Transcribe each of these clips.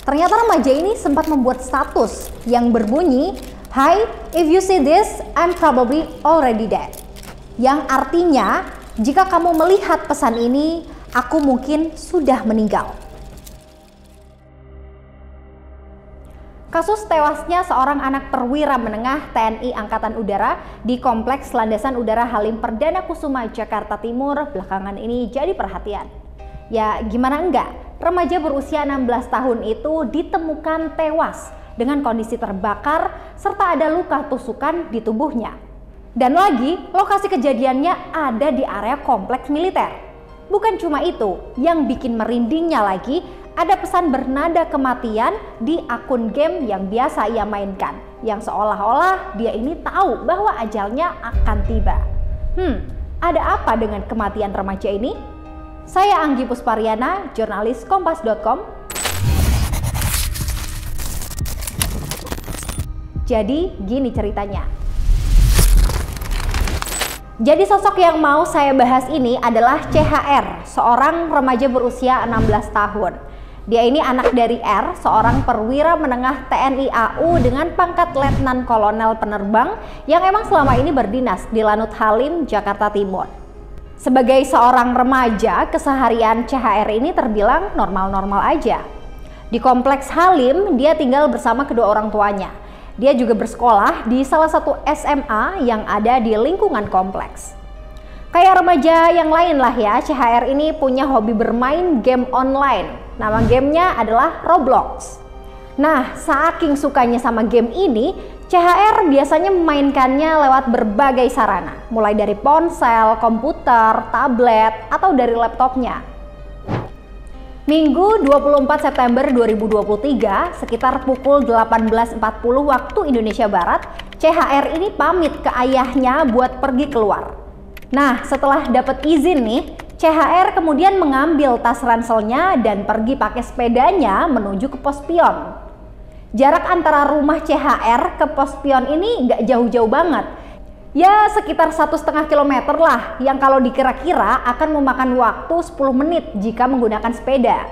Ternyata remaja ini sempat membuat status yang berbunyi, "Hi, if you see this, I'm probably already dead." Yang artinya, jika kamu melihat pesan ini, aku mungkin sudah meninggal. Kasus tewasnya seorang anak perwira menengah TNI Angkatan Udara di Kompleks Landasan Udara Halim Perdana Kusuma, Jakarta Timur belakangan ini jadi perhatian. Ya gimana enggak, remaja berusia 16 tahun itu ditemukan tewas dengan kondisi terbakar serta ada luka tusukan di tubuhnya. Dan lagi, lokasi kejadiannya ada di area kompleks militer. Bukan cuma itu, yang bikin merindingnya lagi, ada pesan bernada kematian di akun game yang biasa ia mainkan, yang seolah-olah dia ini tahu bahwa ajalnya akan tiba. Ada apa dengan kematian remaja ini? Saya Anggi Puspariana, jurnalis Kompas.com. Jadi gini ceritanya. Jadi sosok yang mau saya bahas ini adalah CHR, seorang remaja berusia 16 tahun. Dia ini anak dari R, seorang perwira menengah TNI AU dengan pangkat Letnan Kolonel Penerbang yang emang selama ini berdinas di Lanut Halim, Jakarta Timur. Sebagai seorang remaja, keseharian CHR ini terbilang normal-normal aja. Di Kompleks Halim, dia tinggal bersama kedua orang tuanya. Dia juga bersekolah di salah satu SMA yang ada di lingkungan kompleks. Kayak remaja yang lain lah ya, CHR ini punya hobi bermain game online. Nama gamenya adalah Roblox. Nah, saking sukanya sama game ini, CHR biasanya memainkannya lewat berbagai sarana, mulai dari ponsel, komputer, tablet, atau dari laptopnya. Minggu 24 September 2023, sekitar pukul 18.40 waktu Indonesia Barat, CHR ini pamit ke ayahnya buat pergi keluar. Nah, setelah dapat izin nih, CHR kemudian mengambil tas ranselnya dan pergi pakai sepedanya menuju ke pos pion. Jarak antara rumah CHR ke pos pion ini nggak jauh-jauh banget. Ya sekitar 1,5 kilometer lah, yang kalau dikira-kira akan memakan waktu 10 menit jika menggunakan sepeda.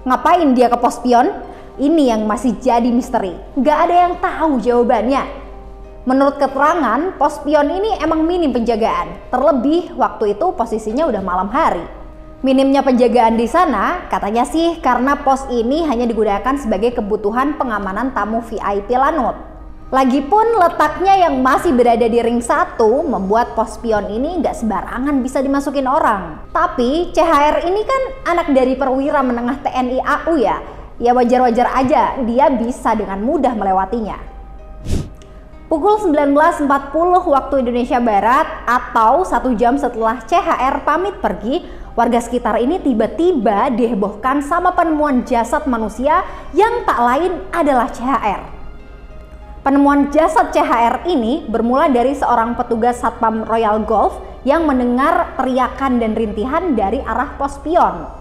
Ngapain dia ke pos pion? Ini yang masih jadi misteri. Nggak ada yang tahu jawabannya. Menurut keterangan, pos pion ini emang minim penjagaan. Terlebih waktu itu posisinya udah malam hari. Minimnya penjagaan di sana katanya sih karena pos ini hanya digunakan sebagai kebutuhan pengamanan tamu VIP Lanut. Lagipun letaknya yang masih berada di ring 1 membuat pos pion ini nggak sembarangan bisa dimasukin orang. Tapi CHR ini kan anak dari perwira menengah TNI AU ya. Ya wajar-wajar aja dia bisa dengan mudah melewatinya. Pukul 19.40 waktu Indonesia Barat atau 1 jam setelah CHR pamit pergi, warga sekitar ini tiba-tiba dihebohkan sama penemuan jasad manusia yang tak lain adalah CHR. Penemuan jasad CHR ini bermula dari seorang petugas Satpam Royal Golf yang mendengar teriakan dan rintihan dari arah pos pion.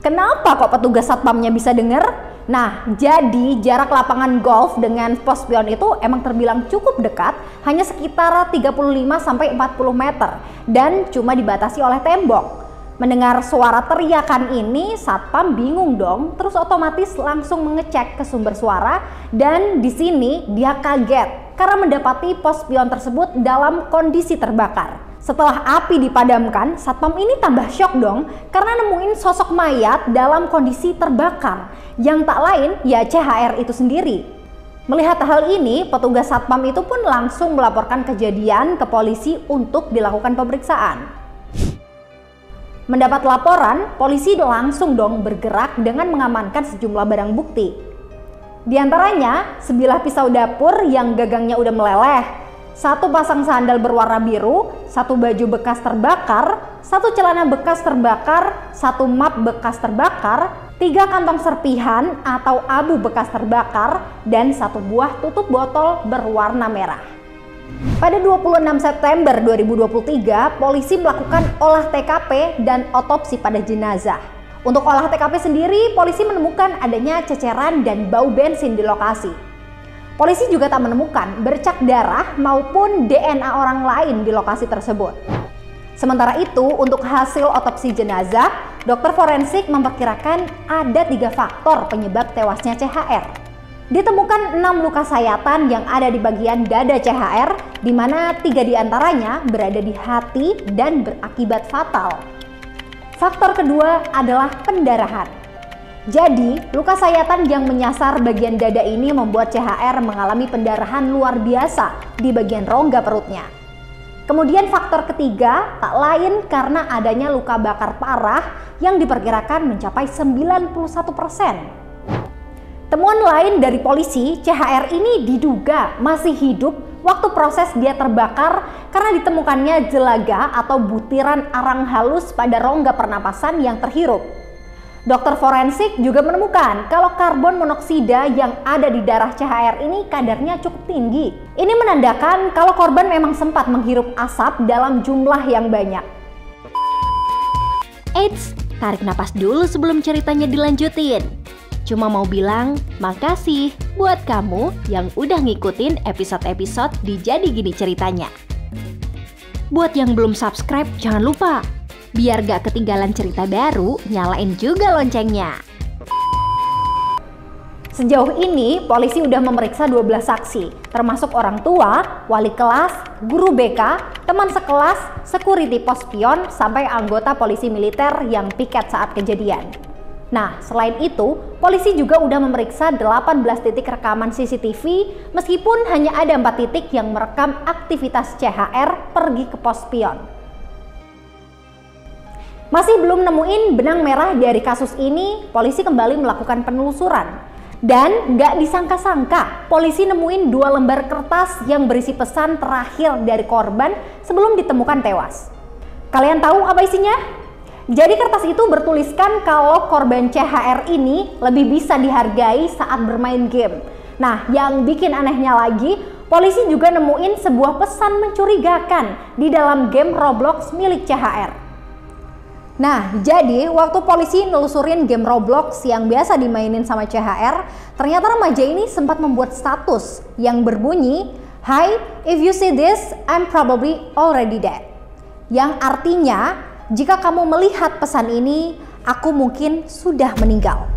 Kenapa kok petugas satpamnya bisa dengar? Nah, jadi jarak lapangan golf dengan pos pion itu emang terbilang cukup dekat, hanya sekitar 35-40 meter dan cuma dibatasi oleh tembok. Mendengar suara teriakan ini, satpam bingung dong, terus otomatis langsung mengecek ke sumber suara dan di sini dia kaget karena mendapati pos pion tersebut dalam kondisi terbakar. Setelah api dipadamkan, satpam ini tambah syok dong karena nemuin sosok mayat dalam kondisi terbakar yang tak lain ya CHR itu sendiri. Melihat hal ini, petugas satpam itu pun langsung melaporkan kejadian ke polisi untuk dilakukan pemeriksaan. Mendapat laporan, polisi langsung dong bergerak dengan mengamankan sejumlah barang bukti. Di antaranya, sebilah pisau dapur yang gagangnya udah meleleh, 1 pasang sandal berwarna biru, 1 baju bekas terbakar, 1 celana bekas terbakar, 1 map bekas terbakar, 3 kantong serpihan atau abu bekas terbakar, dan 1 buah tutup botol berwarna merah. Pada 26 September 2023, polisi melakukan olah TKP dan otopsi pada jenazah. Untuk olah TKP sendiri, polisi menemukan adanya ceceran dan bau bensin di lokasi. Polisi juga tak menemukan bercak darah maupun DNA orang lain di lokasi tersebut. Sementara itu, untuk hasil otopsi jenazah, Dokter forensik memperkirakan ada 3 faktor penyebab tewasnya CHR. Ditemukan 6 luka sayatan yang ada di bagian dada CHR, di mana 3 diantaranya berada di hati dan berakibat fatal. Faktor kedua adalah pendarahan. Jadi, luka sayatan yang menyasar bagian dada ini membuat CHR mengalami pendarahan luar biasa di bagian rongga perutnya. Kemudian faktor ketiga tak lain karena adanya luka bakar parah yang diperkirakan mencapai 91%. Temuan lain dari polisi, CHR ini diduga masih hidup waktu proses dia terbakar karena ditemukannya jelaga atau butiran arang halus pada rongga pernapasan yang terhirup. Dokter forensik juga menemukan kalau karbon monoksida yang ada di darah CHR ini kadarnya cukup tinggi. Ini menandakan kalau korban memang sempat menghirup asap dalam jumlah yang banyak. Eits, tarik napas dulu sebelum ceritanya dilanjutin. Cuma mau bilang makasih buat kamu yang udah ngikutin episode-episode di Jadi Gini Ceritanya. Buat yang belum subscribe, jangan lupa. Biar gak ketinggalan cerita baru, nyalain juga loncengnya. Sejauh ini, polisi udah memeriksa 12 saksi, termasuk orang tua, wali kelas, guru BK, teman sekelas, security pos pion, sampai anggota polisi militer yang piket saat kejadian. Nah, selain itu, polisi juga udah memeriksa 18 titik rekaman CCTV, meskipun hanya ada 4 titik yang merekam aktivitas CHR pergi ke pos pion. Masih belum nemuin benang merah dari kasus ini, polisi kembali melakukan penelusuran. Dan gak disangka-sangka, polisi nemuin 2 lembar kertas yang berisi pesan terakhir dari korban sebelum ditemukan tewas. Kalian tahu apa isinya? Jadi kertas itu bertuliskan kalau korban CHR ini lebih bisa dihargai saat bermain game. Nah, yang bikin anehnya lagi, polisi juga nemuin sebuah pesan mencurigakan di dalam game Roblox milik CHR. Nah, jadi waktu polisi nelusurin game Roblox yang biasa dimainin sama CHR, ternyata remaja ini sempat membuat status yang berbunyi, "Hi, if you see this, I'm probably already dead." Yang artinya, jika kamu melihat pesan ini, aku mungkin sudah meninggal.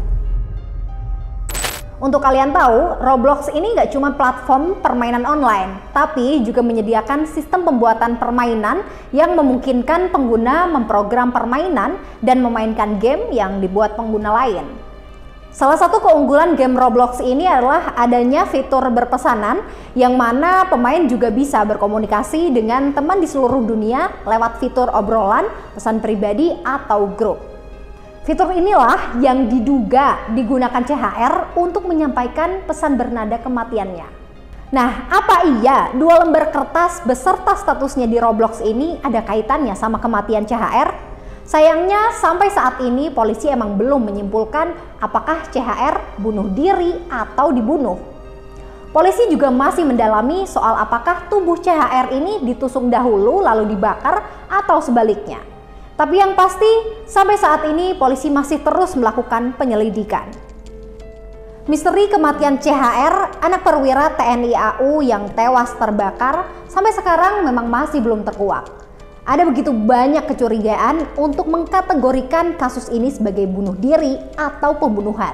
Untuk kalian tahu, Roblox ini nggak cuma platform permainan online, tapi juga menyediakan sistem pembuatan permainan yang memungkinkan pengguna memprogram permainan dan memainkan game yang dibuat pengguna lain. Salah satu keunggulan game Roblox ini adalah adanya fitur berpesanan yang mana pemain juga bisa berkomunikasi dengan teman di seluruh dunia lewat fitur obrolan, pesan pribadi, atau grup. Fitur inilah yang diduga digunakan CHR untuk menyampaikan pesan bernada kematiannya. Nah, apa iya 2 lembar kertas beserta statusnya di Roblox ini ada kaitannya sama kematian CHR? Sayangnya sampai saat ini polisi emang belum menyimpulkan apakah CHR bunuh diri atau dibunuh. Polisi juga masih mendalami soal apakah tubuh CHR ini ditusuk dahulu lalu dibakar atau sebaliknya. Tapi yang pasti sampai saat ini polisi masih terus melakukan penyelidikan. Misteri kematian CHR, anak perwira TNI AU yang tewas terbakar, sampai sekarang memang masih belum terkuak. Ada begitu banyak kecurigaan untuk mengkategorikan kasus ini sebagai bunuh diri atau pembunuhan.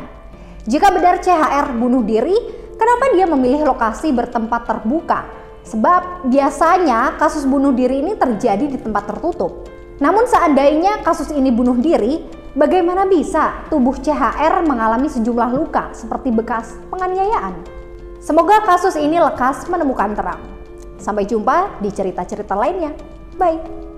Jika benar CHR bunuh diri, kenapa dia memilih lokasi bertempat terbuka? Sebab biasanya kasus bunuh diri ini terjadi di tempat tertutup. Namun seandainya kasus ini bunuh diri, bagaimana bisa tubuh CHR mengalami sejumlah luka seperti bekas penganiayaan? Semoga kasus ini lekas menemukan terang. Sampai jumpa di cerita-cerita lainnya. Bye!